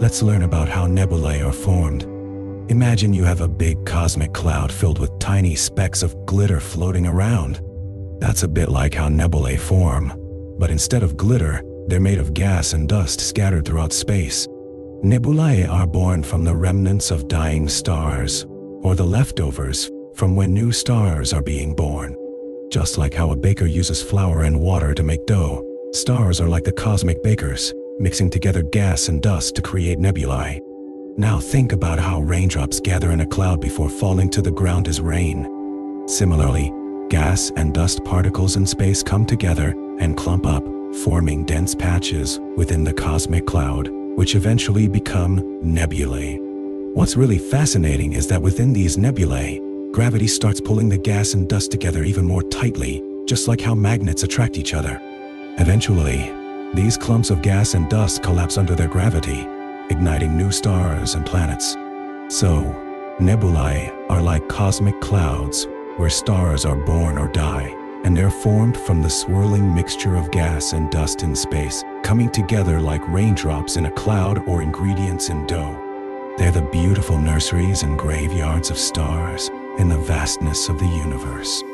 Let's learn about how nebulae are formed. Imagine you have a big cosmic cloud filled with tiny specks of glitter floating around. That's a bit like how nebulae form, but instead of glitter, they're made of gas and dust scattered throughout space. Nebulae are born from the remnants of dying stars, or the leftovers from when new stars are being born. Just like how a baker uses flour and water to make dough, stars are like the cosmic bakers, mixing together gas and dust to create nebulae. Now think about how raindrops gather in a cloud before falling to the ground as rain. Similarly, gas and dust particles in space come together and clump up, forming dense patches within the cosmic cloud, which eventually become nebulae. What's really fascinating is that within these nebulae, gravity starts pulling the gas and dust together even more tightly, just like how magnets attract each other. Eventually, these clumps of gas and dust collapse under their gravity, igniting new stars and planets. So, nebulae are like cosmic clouds where stars are born or die, and they're formed from the swirling mixture of gas and dust in space, coming together like raindrops in a cloud or ingredients in dough. They're the beautiful nurseries and graveyards of stars in the vastness of the universe.